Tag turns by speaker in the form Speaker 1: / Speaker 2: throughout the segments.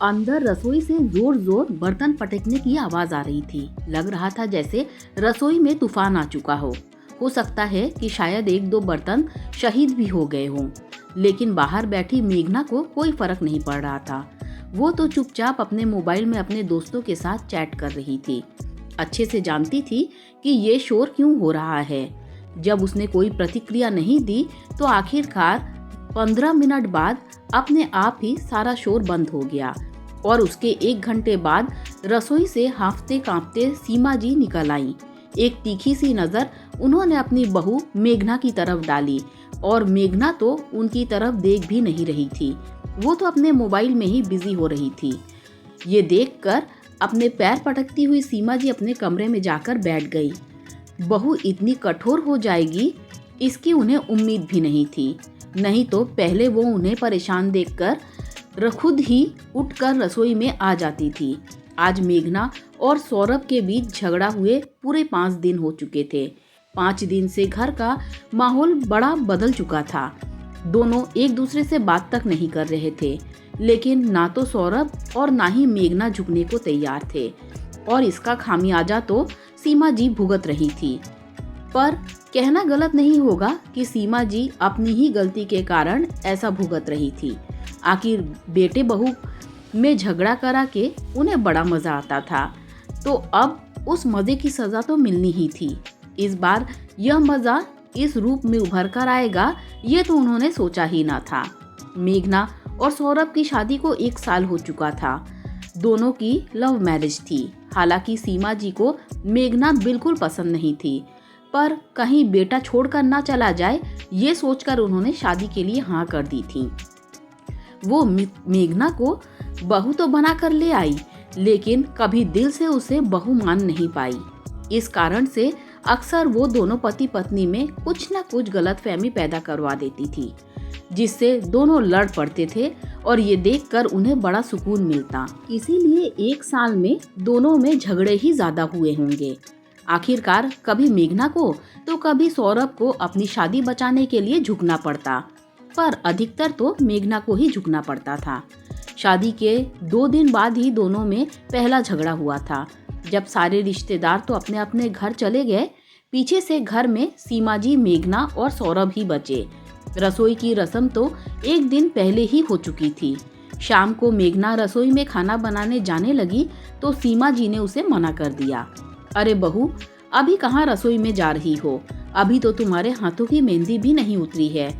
Speaker 1: अंदर रसोई से जोर जोर बर्तन पटकने की आवाज आ रही थी। लग रहा था जैसे रसोई में तूफान आ चुका हो सकता है कि शायद एक दो बर्तन शहीद भी हो गए हों। लेकिन बाहर बैठी मेघना को कोई फर्क नहीं पड़ रहा था। वो तो चुपचाप अपने मोबाइल में अपने दोस्तों के साथ चैट कर रही थी। अच्छे से जानती थी कि ये शोर क्यों हो रहा है। जब उसने कोई प्रतिक्रिया नहीं दी तो आखिरकार 15 मिनट बाद अपने आप ही सारा शोर बंद हो गया और उसके 1 घंटे बाद रसोई से हांफते कांपते सीमा जी निकल आईं। एक तीखी सी नजर उन्होंने अपनी बहू मेघना की तरफ डाली और मेघना तो उनकी तरफ देख भी नहीं रही थी। वो तो अपने मोबाइल में ही बिजी हो रही थी। ये देखकर अपने पैर पटकती हुई सीमा जी अपने कमरे में जाकर बैठ गई। बहू इतनी कठोर हो जाएगी इसकी उन्हें उम्मीद भी नहीं थी। नहीं तो पहले वो उन्हें परेशान देखकर खुद ही उठकर रसोई में आ जाती थी। आज मेघना और सौरभ के बीच झगड़ा हुए पूरे 5 दिन हो चुके थे। 5 दिन से घर का माहौल बड़ा बदल चुका था। दोनों एक दूसरे से बात तक नहीं कर रहे थे, लेकिन ना तो सौरभ और ना ही मेघना झुकने को तैयार थे और इसका खामियाजा तो सीमा जी भुगत रही थी। पर कहना गलत नहीं होगा कि सीमा जी अपनी ही गलती के कारण ऐसा भुगत रही थी। आखिर बेटे बहू में झगड़ा करा के उन्हें बड़ा मजा आता था, तो अब उस मजे की सजा तो मिलनी ही थी। इस बार यह मजा इस रूप में उभर कर आएगा ये तो उन्होंने सोचा ही ना था। मेघना और सौरभ की शादी को 1 साल हो चुका था। दोनों की लव मैरिज थी। हालांकि सीमा जी को मेघना बिल्कुल पसंद नहीं थी, पर कहीं बेटा छोड़कर ना चला जाए ये सोचकर उन्होंने शादी के लिए हाँ कर दी थी। वो मेघना को बहू तो बना कर ले आई, लेकिन कभी दिल से उसे बहू मान नहीं पाई। इस कारण से अक्सर वो दोनों पति पत्नी में कुछ न कुछ गलतफहमी पैदा करवा देती थी, जिससे दोनों लड़ पड़ते थे और ये देखकर उन्हें बड़ा सुकून मिलता। इसीलिए 1 साल में दोनों में झगड़े ही ज्यादा हुए होंगे। आखिरकार कभी मेघना को तो कभी सौरभ को अपनी शादी बचाने के लिए झुकना पड़ता, पर अधिकतर तो मेघना को ही झुकना पड़ता था। शादी के 2 दिन बाद ही दोनों में पहला झगड़ा हुआ था, जब सारे रिश्तेदार तो अपने अपने घर चले गए। पीछे से घर में सीमा जी, मेघना और सौरभ ही बचे। रसोई की रस्म तो 1 दिन पहले ही हो चुकी थी। शाम को मेघना रसोई में खाना बनाने जाने लगी तो सीमा जी ने उसे मना कर दिया। अरे बहू, अभी कहाँ रसोई में जा रही हो? अभी तो तुम्हारे हाथों की मेहंदी भी नहीं उतरी है।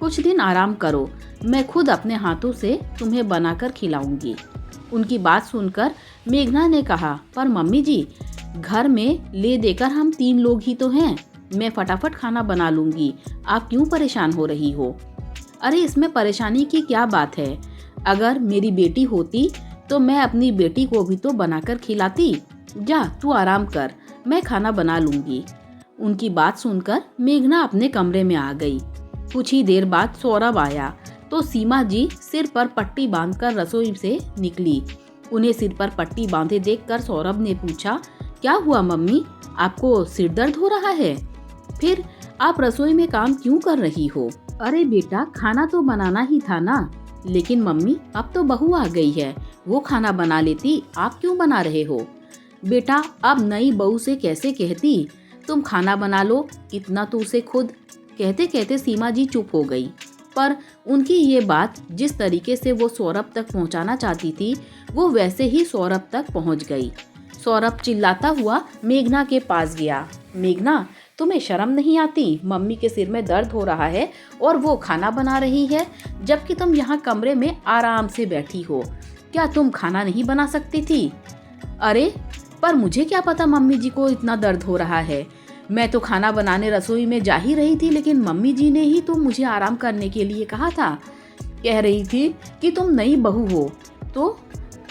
Speaker 1: कुछ दिन आराम करो, मैं खुद अपने हाथों से तुम्हें बनाकर खिलाऊंगी। उनकी बात सुनकर मेघना ने कहा, पर मम्मी जी, घर में ले देकर हम 3 लोग ही तो हैं। मैं फटाफट खाना बना लूंगी, आप क्यों परेशान हो रही हो? अरे इसमें परेशानी की क्या बात है? अगर मेरी बेटी होती तो मैं अपनी बेटी को भी तो बनाकर खिलाती। जा तू आराम कर, मैं खाना बना लूंगी। उनकी बात सुनकर मेघना अपने कमरे में आ गई। कुछ ही देर बाद सौरभ आया तो सीमा जी सिर पर पट्टी बांधकर रसोई से निकली। उन्हें सिर पर पट्टी बांधे देखकर सौरभ ने पूछा, क्या हुआ मम्मी, आपको सिर दर्द हो रहा है? फिर आप रसोई में काम क्यों कर रही हो? अरे बेटा, खाना तो बनाना ही था ना। लेकिन मम्मी, अब तो बहू आ गई है, वो खाना बना लेती, आप क्यों बना रहे हो? बेटा, अब नई बहू से कैसे कहती तुम खाना बना लो, इतना तो उसे खुद। कहते कहते सीमा जी चुप हो गई, पर उनकी ये बात जिस तरीके से वो सौरभ तक पहुंचाना चाहती थी वो वैसे ही सौरभ तक पहुंच गई। सौरभ चिल्लाता हुआ मेघना के पास गया। मेघना, तुम्हें शर्म नहीं आती? मम्मी के सिर में दर्द हो रहा है और वो खाना बना रही है, जबकि तुम यहाँ कमरे में आराम से बैठी हो। क्या तुम खाना नहीं बना सकती थी? अरे पर मुझे क्या पता मम्मी जी को इतना दर्द हो रहा है। मैं तो खाना बनाने रसोई में जा ही रही थी, लेकिन मम्मी जी ने ही तो मुझे आराम करने के लिए कहा था। कह रही थी कि तुम नई बहू हो तो।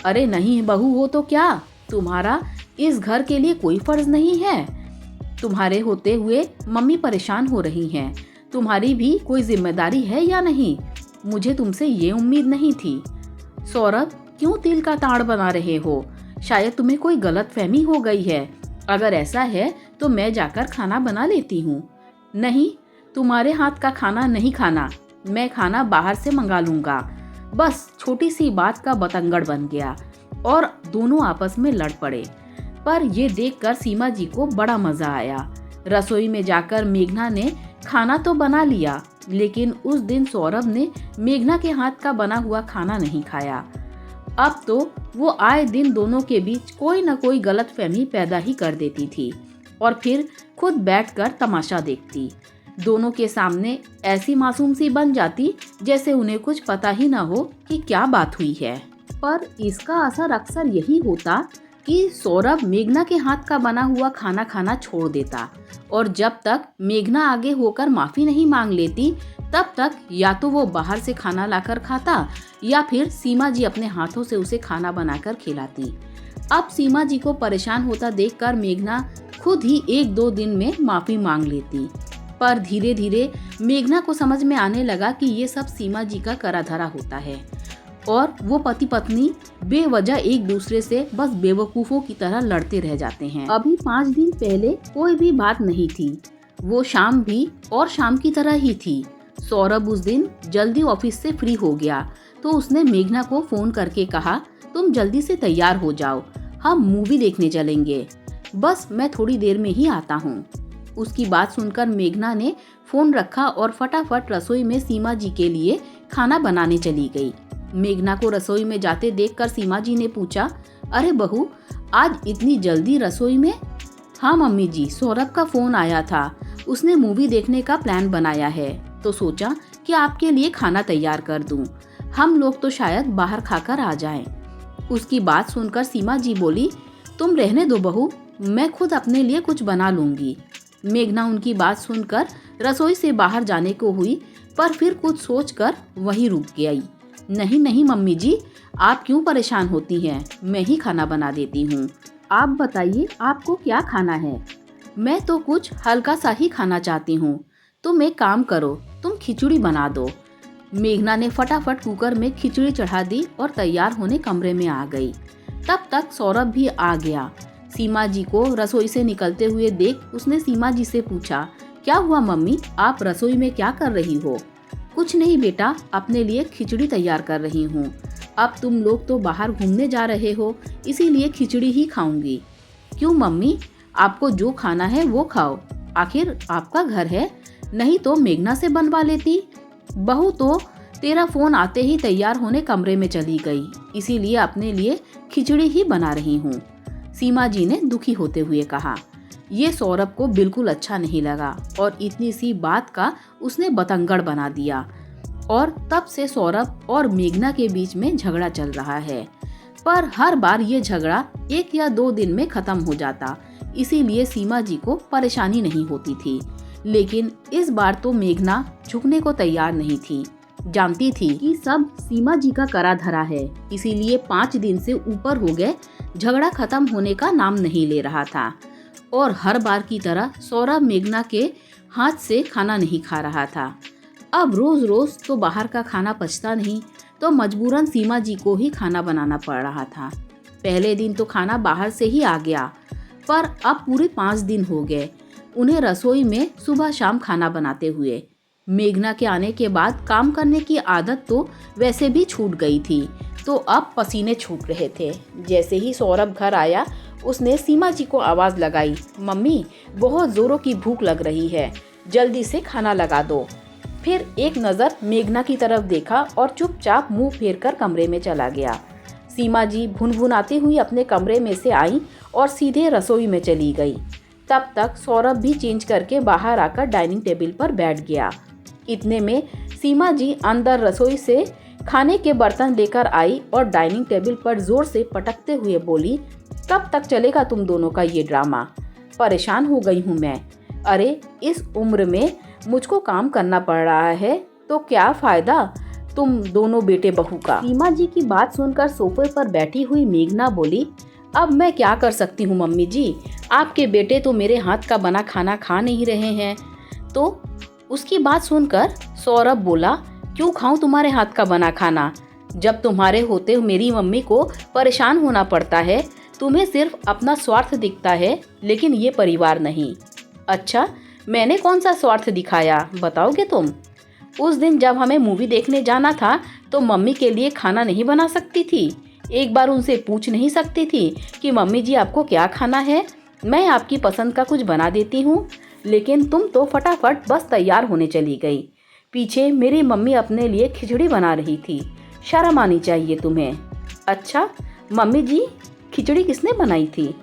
Speaker 1: अरे नहीं बहू हो तो क्या, तुम्हारा इस घर के लिए कोई फर्ज नहीं है? तुम्हारे होते हुए मम्मी परेशान हो रही हैं। तुम्हारी भी कोई जिम्मेदारी है या नहीं? मुझे तुमसे ये उम्मीद नहीं थी। सौरभ, क्यों तिल का ताड़ बना रहे हो? शायद तुम्हें कोई गलतफहमी हो गई है। अगर ऐसा है तो मैं जाकर खाना बना लेती हूँ। नहीं, तुम्हारे हाथ का खाना नहीं खाना, मैं खाना बाहर से मंगा लूंगा। बस छोटी सी बात का बतंगड़ बन गया और दोनों आपस में लड़ पड़े। पर ये देखकर सीमा जी को बड़ा मजा आया। रसोई में जाकर मेघना ने खाना तो बना लिया, लेकिन उस दिन सौरभ ने मेघना के हाथ का बना हुआ खाना नहीं खाया। अब तो वो आए दिन दोनों के बीच कोई न कोई गलतफहमी पैदा ही कर देती थी और फिर खुद बैठकर तमाशा देखती। दोनों के सामने ऐसी मासूम सी बन जाती जैसे उन्हें कुछ पता ही न हो कि क्या बात हुई है। पर इसका असर अक्सर यही होता कि सौरभ मेघना के हाथ का बना हुआ खाना खाना छोड़ देता और जब तक मेघना आगे होकर माफी नहीं मांग लेती तब तक या तो वो बाहर से खाना लाकर खाता या फिर सीमा जी अपने हाथों से उसे खाना बनाकर खिलाती। अब सीमा जी को परेशान होता देखकर मेघना खुद ही 1-2 दिन में माफी मांग लेती। पर धीरे धीरे मेघना को समझ में आने लगा कि ये सब सीमा जी का करा धरा होता है और वो पति पत्नी बेवजह एक दूसरे से बस बेवकूफों की तरह लड़ते रह जाते हैं। अभी 5 दिन पहले कोई भी बात नहीं थी। वो शाम भी और शाम की तरह ही थी। सौरभ उस दिन जल्दी ऑफिस से फ्री हो गया तो उसने मेघना को फोन करके कहा, तुम जल्दी से तैयार हो जाओ, हम मूवी देखने चलेंगे, बस मैं थोड़ी देर में ही आता हूँ। उसकी बात सुनकर मेघना ने फोन रखा और फटाफट रसोई में सीमा जी के लिए खाना बनाने चली गई। मेघना को रसोई में जाते देखकर सीमा जी ने पूछा, अरे बहू, आज इतनी जल्दी रसोई में? हाँ मम्मी जी, सौरभ का फोन आया था, उसने मूवी देखने का प्लान बनाया है तो सोचा कि आपके लिए खाना तैयार कर दूं। हम लोग तो शायद बाहर खाकर आ जाएं। उसकी बात सुनकर सीमा जी बोली, तुम रहने दो बहू, मैं खुद अपने लिए कुछ बना लूंगी। मेघना उनकी बात सुनकर रसोई से बाहर जाने को हुई पर फिर कुछ सोचकर वहीं रुक गई। नहीं नहीं मम्मी जी, आप क्यों परेशान होती हैं, मैं ही खाना बना देती हूँ। आप बताइए आपको क्या खाना है? मैं तो कुछ हल्का सा ही खाना चाहती हूँ। तुम एक काम करो, तुम खिचड़ी बना दो। मेघना ने फटाफट कुकर में खिचड़ी चढ़ा दी और तैयार होने कमरे में आ गई। तब तक सौरभ भी आ गया। सीमा जी को रसोई से निकलते हुए देख उसने सीमा जी से पूछा, क्या हुआ मम्मी, आप रसोई में क्या कर रही हो? कुछ नहीं बेटा, अपने लिए खिचड़ी तैयार कर रही हूँ। अब तुम लोग तो बाहर घूमने जा रहे हो, इसीलिए खिचड़ी ही खाऊंगी। क्यों मम्मी, आपको जो खाना है वो खाओ, आखिर आपका घर है, नहीं तो मेघना से बनवा लेती। बहू तो तेरा फोन आते ही तैयार होने कमरे में चली गई, इसीलिए अपने लिए खिचड़ी ही बना रही हूँ। सीमा जी ने दुखी होते हुए कहा। ये सौरभ को बिल्कुल अच्छा नहीं लगा और इतनी सी बात का उसने बतंगड़ बना दिया और तब से सौरभ और मेघना के बीच में झगड़ा चल रहा है। पर हर बार ये झगड़ा 1 या 2 दिन में खत्म हो जाता, इसीलिए सीमा जी को परेशानी नहीं होती थी। लेकिन इस बार तो मेघना झुकने को तैयार नहीं थी। जानती थी कि सब सीमा जी का करा धरा है, इसीलिए 5 दिन से ऊपर हो गए, झगड़ा खत्म होने का नाम नहीं ले रहा था और हर बार की तरह सौरभ मेघना के हाथ से खाना नहीं खा रहा था। अब रोज रोज तो बाहर का खाना पचता नहीं, तो मजबूरन सीमा जी को ही खाना बनाना पड़ रहा था। पहले दिन तो खाना बाहर से ही आ गया, पर अब पूरे 5 दिन हो गए उन्हें रसोई में सुबह शाम खाना बनाते हुए। मेघना के आने के बाद काम करने की आदत तो वैसे भी छूट गई थी, तो अब पसीने छूट रहे थे। जैसे ही सौरभ घर आया उसने सीमा जी को आवाज़ लगाई, मम्मी बहुत ज़ोरों की भूख लग रही है, जल्दी से खाना लगा दो। फिर एक नज़र मेघना की तरफ देखा और चुपचाप मुंह फेरकर कमरे में चला गया। सीमा जी भुनभुनाती हुई अपने कमरे में से आई और सीधे रसोई में चली गई। तब तक सौरभ भी चेंज करके बाहर आकर डाइनिंग टेबल पर बैठ गया। इतने में सीमा जी अंदर रसोई से खाने के बर्तन लेकर आई और डाइनिंग टेबल पर जोर से पटकते हुए बोली, कब तक चलेगा तुम दोनों का ये ड्रामा? परेशान हो गई हूँ मैं। अरे इस उम्र में मुझको काम करना पड़ रहा है तो क्या फायदा तुम दोनों बेटे बहू का। सीमा जी की बात सुनकर सोफे पर बैठी हुई मेघना बोली, अब मैं क्या कर सकती हूँ मम्मी जी, आपके बेटे तो मेरे हाथ का बना खाना खा नहीं रहे हैं। तो उसकी बात सुनकर सौरभ बोला, क्यों खाऊं तुम्हारे हाथ का बना खाना? जब तुम्हारे होते मेरी मम्मी को परेशान होना पड़ता है, तुम्हें सिर्फ अपना स्वार्थ दिखता है, लेकिन ये परिवार नहीं। अच्छा, मैंने कौन सा स्वार्थ दिखाया बताओगे तुम? उस दिन जब हमें मूवी देखने जाना था तो मम्मी के लिए खाना नहीं बना सकती थी? एक बार उनसे पूछ नहीं सकती थी कि मम्मी जी आपको क्या खाना है, मैं आपकी पसंद का कुछ बना देती हूँ? लेकिन तुम तो फटाफट बस तैयार होने चली गई। पीछे मेरी मम्मी अपने लिए खिचड़ी बना रही थी। शर्म आनी चाहिए तुम्हें। अच्छा मम्मी जी, खिचड़ी किसने बनाई थी?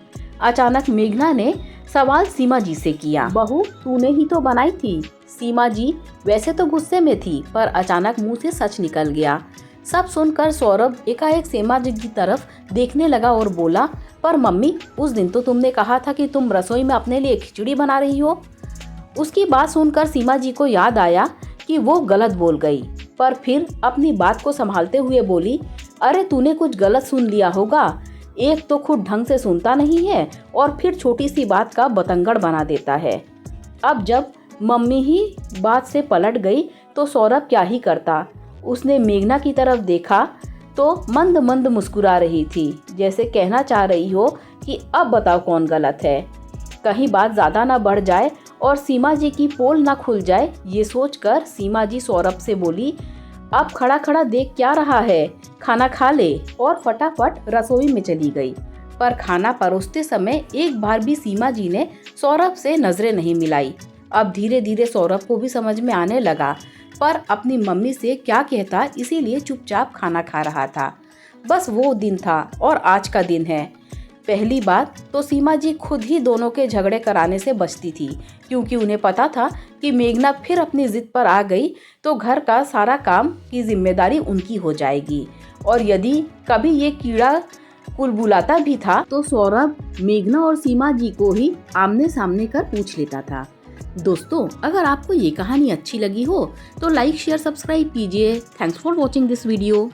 Speaker 1: अचानक मेघना ने सवाल सीमा जी से किया। बहू तूने ही तो बनाई थी। सीमा जी वैसे तो गुस्से में थी, पर अचानक मुंह से सच निकल गया। सब सुनकर सौरभ एकाएक सीमा जी की तरफ देखने लगा और बोला, पर मम्मी उस दिन तो तुमने कहा था कि तुम रसोई में अपने लिए खिचड़ी बना रही हो। उसकी बात सुनकर सीमा जी को याद आया कि वो गलत बोल गई, पर फिर अपनी बात को संभालते हुए बोली, अरे तूने कुछ गलत सुन लिया होगा। एक तो खुद ढंग से सुनता नहीं है और फिर छोटी सी बात का बतंगड़ बना देता है। अब जब मम्मी ही बात से पलट गई तो सौरभ क्या ही करता। उसने मेघना की तरफ देखा तो मंद मंद मुस्कुरा रही थी, जैसे कहना चाह रही हो कि अब बताओ कौन गलत है। कहीं बात ज़्यादा ना बढ़ जाए और सीमा जी की पोल ना खुल जाए, ये सोचकर सीमा जी सौरभ से बोली, अब खड़ा खड़ा देख क्या रहा है, खाना खा ले, और फटाफट रसोई में चली गई। पर खाना परोसते समय एक बार भी सीमा जी ने सौरभ से नजरें नहीं मिलाई। अब धीरे धीरे सौरभ को भी समझ में आने लगा, पर अपनी मम्मी से क्या कहता, इसीलिए चुपचाप खाना खा रहा था। बस वो दिन था और आज का दिन है। पहली बात तो सीमा जी खुद ही दोनों के झगड़े कराने से बचती थी, क्योंकि उन्हें पता था कि मेघना फिर अपनी जिद पर आ गई तो घर का सारा काम की जिम्मेदारी उनकी हो जाएगी। और यदि कभी ये कीड़ा कुलबुलाता भी था तो सौरभ मेघना और सीमा जी को ही आमने सामने कर पूछ लेता था। दोस्तों, अगर आपको ये कहानी अच्छी लगी हो तो लाइक शेयर सब्सक्राइब कीजिए। Thanks for watching this video.